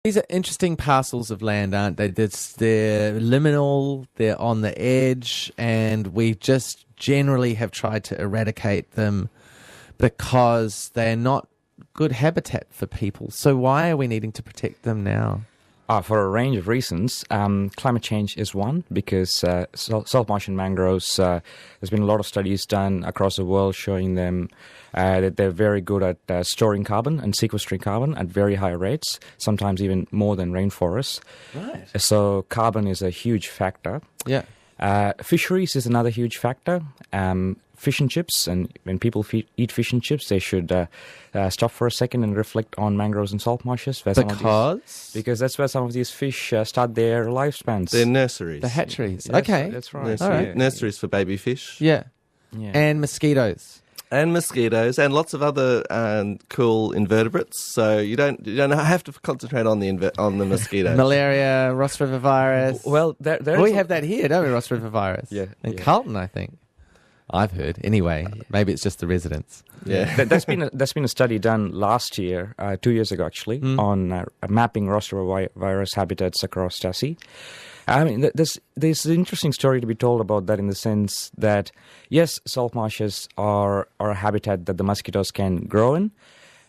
These are interesting parcels of land, aren't they? They're liminal, they're on the edge, and we just generally have tried to eradicate them because they're not good habitat for people. So why are we needing to protect them now? For a range of reasons. Climate change is one, because saltmarsh and mangroves, there's been a lot of studies done across the world showing them that they're very good at storing carbon and sequestering carbon at very high rates, sometimes even more than rainforests. Right. So carbon is a huge factor. Yeah. Fisheries is another huge factor. Fish and chips, and when people eat fish and chips, they should stop for a second and reflect on mangroves and salt marshes. Because that's where some of these fish start their lifespans. They're nurseries. The hatcheries. Yes, okay. That's right. Nurseries for baby fish. Yeah. Yeah. And mosquitoes. And mosquitoes and lots of other cool invertebrates. So you don't have to concentrate on the mosquitoes. Malaria, Ross River virus. Well, we have that here, don't we? Ross River virus. Yeah. In Carlton, I think. I've heard. Anyway, maybe it's just the residents. Yeah. There's been a study done last year, 2 years ago actually, on mapping Ross River virus habitats across Tassie. I mean, there's an interesting story to be told about that, in the sense that, yes, salt marshes are a habitat that the mosquitoes can grow in,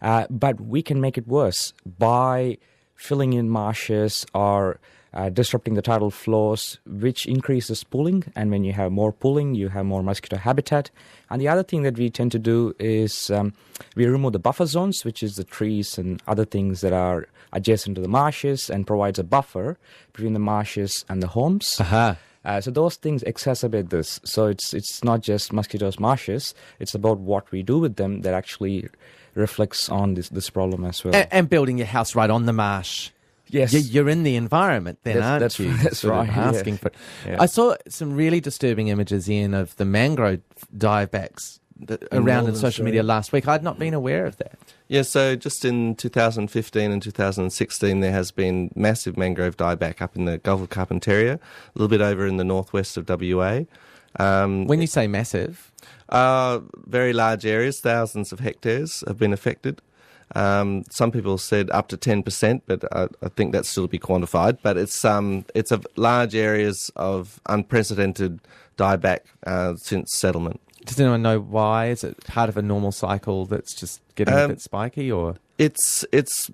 but we can make it worse by filling in marshes or disrupting the tidal flows, which increases pooling. And when you have more pooling, you have more mosquito habitat. And the other thing that we tend to do is we remove the buffer zones, which is the trees and other things that are adjacent to the marshes, and provides a buffer between the marshes and the homes. So those things exacerbate this. So it's not just mosquitoes, marshes. It's about what we do with them that actually reflects on this problem as well. And building your house right on the marsh. Yes. You're in the environment then, aren't you? That's right. Asking yes. for it. Yeah. I saw some really disturbing images, Ian, of the mangrove divebacks around in social media last week. I'd not been aware of that. Yeah, so just in 2015 and 2016, there has been massive mangrove dieback up in the Gulf of Carpentaria, a little bit over in the northwest of WA. When you say massive? Very large areas, thousands of hectares have been affected. Some people said up to 10%, but I think that's still to be quantified. But it's of large areas of unprecedented dieback since settlement. Does anyone know why? Is it part of a normal cycle that's just getting a bit spiky, or? It's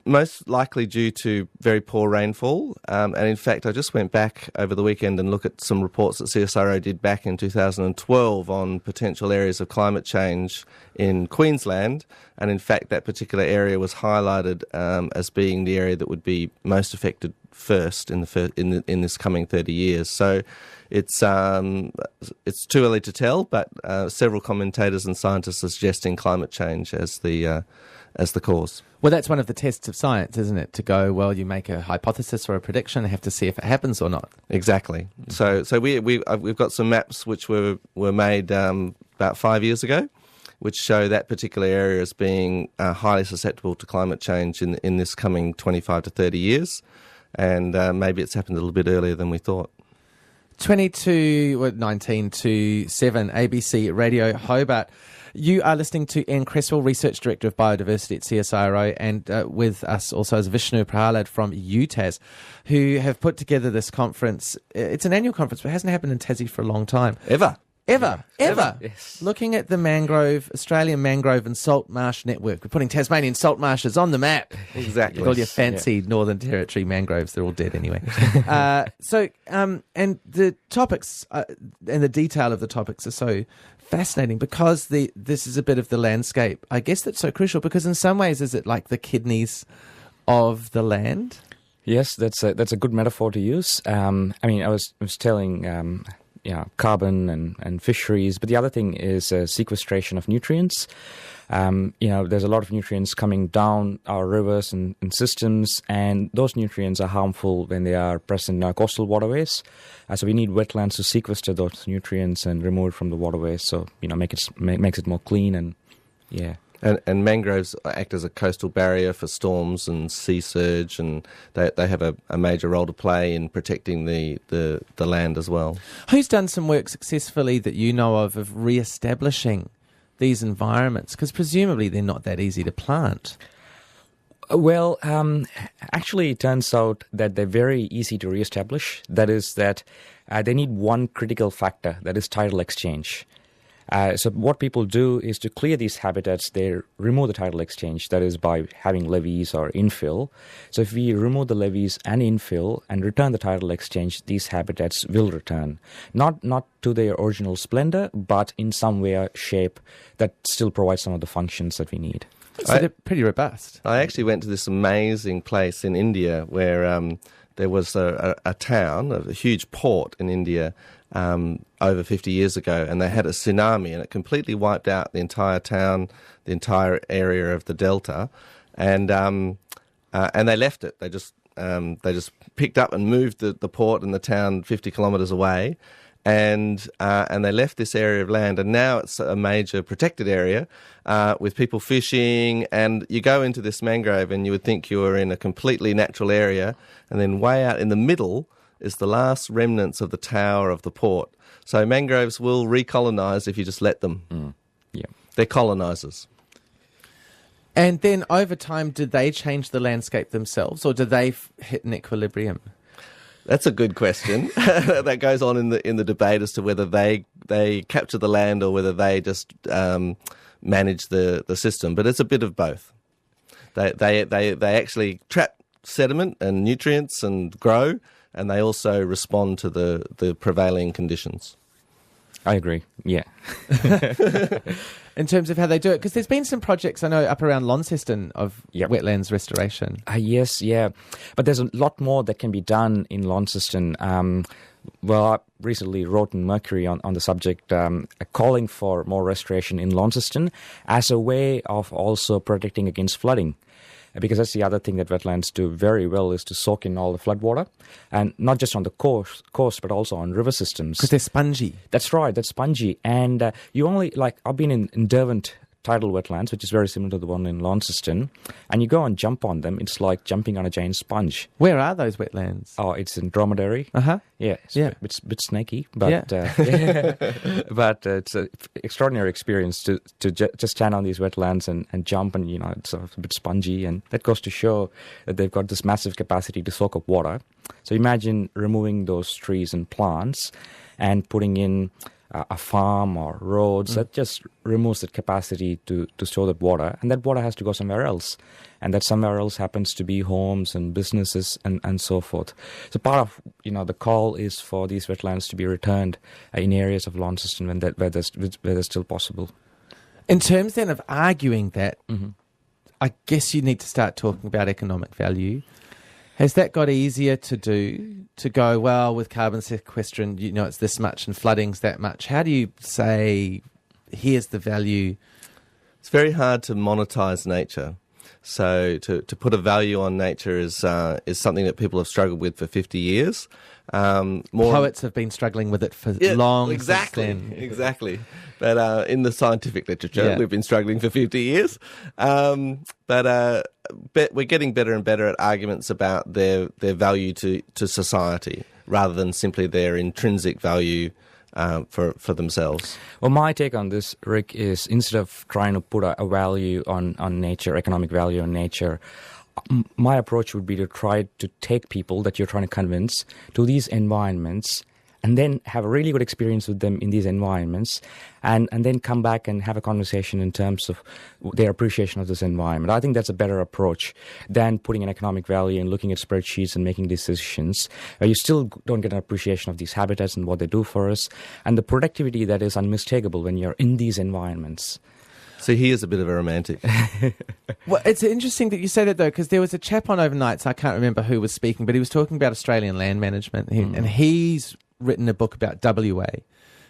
most likely due to very poor rainfall. And in fact, I just went back over the weekend and looked at some reports that CSIRO did back in 2012 on potential areas of climate change in Queensland. And in fact, that particular area was highlighted as being the area that would be most affected first in this coming 30 years. So it's too early to tell, but several commentators and scientists are suggesting climate change as the cause. Well, that's one of the tests of science, isn't it? To go, well, you make a hypothesis or a prediction, and have to see if it happens or not. Exactly. So we've got some maps which were made about 5 years ago, which show that particular area as being highly susceptible to climate change in this coming 25 to 30 years, and maybe it's happened a little bit earlier than we thought. 19 to 7, ABC Radio Hobart. You are listening to Ian Cresswell, Research Director of Biodiversity at CSIRO, and with us also is Vishnu Prahalad from UTAS, who have put together this conference. It's an annual conference, but it hasn't happened in Tassie for a long time. Ever. Yes. Looking at the Australian Mangrove and Salt Marsh Network. We're putting Tasmanian salt marshes on the map. Exactly. With all your fancy Northern Territory mangroves, they're all dead anyway. And the topics and the detail of the topics are so fascinating, because this is a bit of the landscape, I guess, that's so crucial, because in some ways, is it like the kidneys of the land? Yes, that's a good metaphor to use. I mean, I was telling carbon and fisheries, but the other thing is sequestration of nutrients. There's a lot of nutrients coming down our rivers and systems, and those nutrients are harmful when they are present in our coastal waterways. So we need wetlands to sequester those nutrients and remove it from the waterways. So makes it more clean and yeah. And mangroves act as a coastal barrier for storms and sea surge, and they have a major role to play in protecting the land as well. Who's done some work successfully that you know of re-establishing these environments? Because presumably they're not that easy to plant. Well, actually, it turns out that they're very easy to reestablish. That is that they need one critical factor, that is tidal exchange. So what people do is to clear these habitats, they remove the tidal exchange, that is by having levees or infill. So if we remove the levees and infill and return the tidal exchange, these habitats will return. Not to their original splendor, but in some way or shape that still provides some of the functions that we need. So they're pretty robust. I actually went to this amazing place in India where there was a town, a huge port in India, over 50 years ago, and they had a tsunami, and it completely wiped out the entire town, the entire area of the delta, and they left it. They just picked up and moved the port and the town 50 kilometres away, and they left this area of land, and now it's a major protected area with people fishing. And you go into this mangrove, and you would think you were in a completely natural area, and then way out in the middle is the last remnants of the tower of the port. So mangroves will recolonise if you just let them. Yeah, they're colonisers. And then over time, did they change the landscape themselves, or did they hit an equilibrium? That's a good question. That goes on in the debate as to whether they capture the land or whether they just manage the system. But it's a bit of both. They actually trap sediment and nutrients and grow, and they also respond to the prevailing conditions. I agree. Yeah. In terms of how they do it, because there's been some projects I know up around Launceston of Yep. wetlands restoration. Yes, yeah. But there's a lot more that can be done in Launceston. Well, I recently wrote in Mercury on the subject, calling for more restoration in Launceston as a way of also protecting against flooding. Because that's the other thing that wetlands do very well, is to soak in all the floodwater, and not just on the coast, but also on river systems. Because they're spongy. That's right, that's spongy. And you only, I've been in Derwent tidal wetlands, which is very similar to the one in Launceston, and you go and jump on them, it's like jumping on a giant sponge. Where are those wetlands? Oh, it's in Dromedary. Uh-huh. Yeah, it's Yeah. a bit snaky, but but it's an extraordinary experience to just stand on these wetlands and jump, and it's sort of a bit spongy, and that goes to show that they've got this massive capacity to soak up water. So imagine removing those trees and plants and putting in a farm or roads. That just removes that capacity to store that water, and that water has to go somewhere else, and that somewhere else happens to be homes and businesses and so forth. So part of the call is for these wetlands to be returned in areas of Launceston where they're still possible. In terms then of arguing that, I guess you need to start talking about economic value. Has that got easier to do, to go, well, with carbon sequestration, it's this much and flooding's that much? How do you say, here's the value? It's very hard to monetize nature. So to put a value on nature is something that people have struggled with for 50 years. Poets have been struggling with it for long. Exactly, since then. exactly. But in the scientific literature, we've been struggling for 50 years. But we're getting better and better at arguments about their value to society, rather than simply their intrinsic value for themselves. Well, my take on this, Rick, is instead of trying to put a value on nature, economic value on nature, my approach would be to try to take people that you're trying to convince to these environments, and then have a really good experience with them in these environments, and then come back and have a conversation in terms of their appreciation of this environment. I think that's a better approach than putting an economic value and looking at spreadsheets and making decisions where you still don't get an appreciation of these habitats and what they do for us, and the productivity that is unmistakable when you're in these environments. So he is a bit of a romantic. Well, it's interesting that you say that, though, because there was a chap on overnights, I can't remember who was speaking, but he was talking about Australian land management, and he's written a book about WA,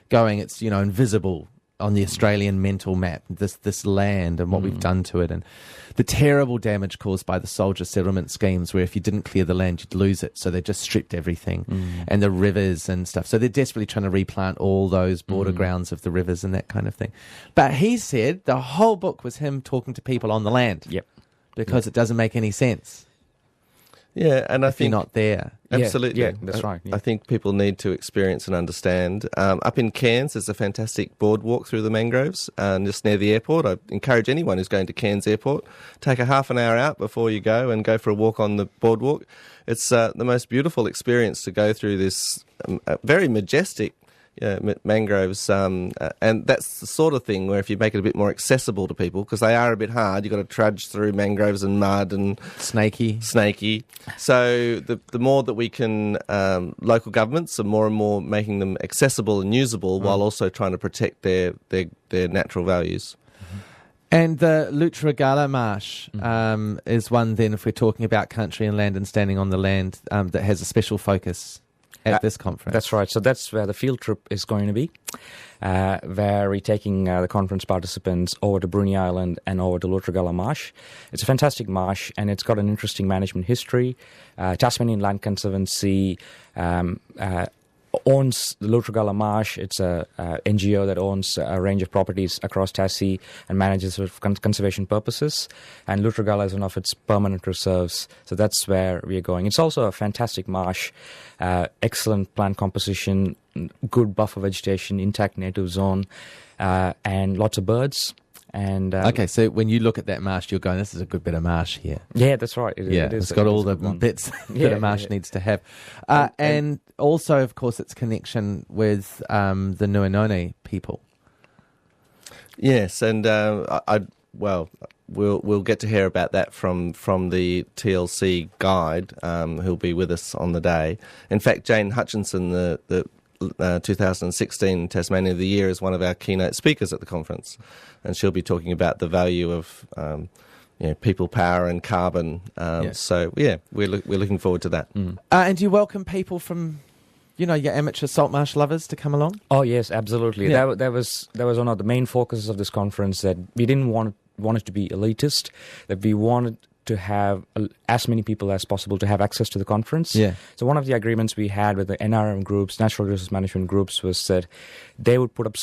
going, it's, invisible on the Australian mental map, this land and what we've done to it, and the terrible damage caused by the soldier settlement schemes, where if you didn't clear the land, you'd lose it. So they just stripped everything, and the rivers and stuff. So they're desperately trying to replant all those border grounds of the rivers and that kind of thing. But he said the whole book was him talking to people on the land. Yep. Because it doesn't make any sense. Yeah, and I if you're think not there. absolutely, Yeah, that's right. Yeah. I think people need to experience and understand. Up in Cairns, there's a fantastic boardwalk through the mangroves, just near the airport. I encourage anyone who's going to Cairns Airport, take a half an hour out before you go and go for a walk on the boardwalk. It's the most beautiful experience to go through this very majestic mangroves, and that's the sort of thing where if you make it a bit more accessible to people, because they are a bit hard, you've got to trudge through mangroves and mud and Snaky. So the more that we can, local governments are more and more making them accessible and usable, while also trying to protect their natural values. And the Lutragala Marsh is one then, if we're talking about country and land and standing on the land, that has a special focus at this conference. That's right. So that's where the field trip is going to be, where we're taking the conference participants over to Bruny Island and over to Lutragala Marsh. It's a fantastic marsh, and it's got an interesting management history. Tasmanian Land Conservancy owns the Lutragala Marsh. It's a NGO that owns a range of properties across Tassie and manages for conservation purposes. And Lutragala is one of its permanent reserves. So that's where we are going. It's also a fantastic marsh, excellent plant composition, good buffer vegetation, intact native zone, and lots of birds. And okay, so when you look at that marsh, you're going, this is a good bit of marsh here. Yeah, that's right. It's got all the bits that a marsh needs to have. And also, of course, its connection with the Nuinone people. Yes, and we'll get to hear about that from the TLC guide, who'll be with us on the day. In fact, Jane Hutchinson, the 2016 Tasmania of the Year, is one of our keynote speakers at the conference, and she'll be talking about the value of people power and carbon. So we're looking forward to that. And do you welcome people from your amateur saltmarsh lovers to come along? Oh yes, absolutely. Yeah. That was one of the main focuses of this conference, that we didn't want it to be elitist, that we wanted to have as many people as possible to have access to the conference. Yeah. So one of the agreements we had with the NRM groups, Natural Resource Management groups, was that they would put up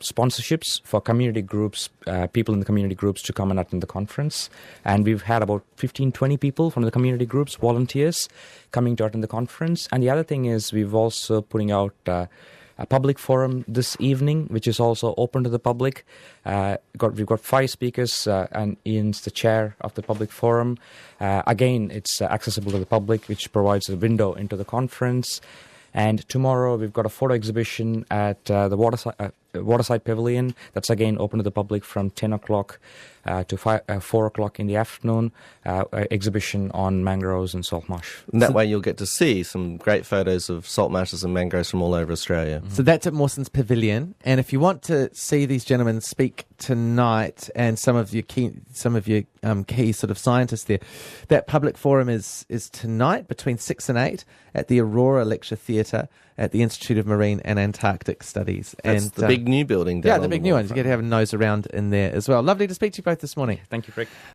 sponsorships for community groups, people in the community groups to come and attend the conference. And we've had about 15-20 people from the community groups, volunteers, coming to attend the conference. And the other thing is we've also putting out a public forum this evening, which is also open to the public. We've got 5 speakers, and Ian's the chair of the public forum. Again, it's accessible to the public, which provides a window into the conference. And tomorrow we've got a photo exhibition at the Waterside Pavilion. That's again open to the public from 10 o'clock to 4 o'clock in the afternoon. Exhibition on mangroves and salt marsh. And that way you'll get to see some great photos of salt marshes and mangroves from all over Australia. So that's at Mawson's Pavilion. And if you want to see these gentlemen speak tonight, and some of your key sort of scientists there, that public forum is tonight between 6 and 8 at the Aurora Lecture Theatre at the Institute of Marine and Antarctic Studies. That's and the big new building down the big new one. You get to have a nose around in there as well. Lovely to speak to you both this morning. Thank you, Frick.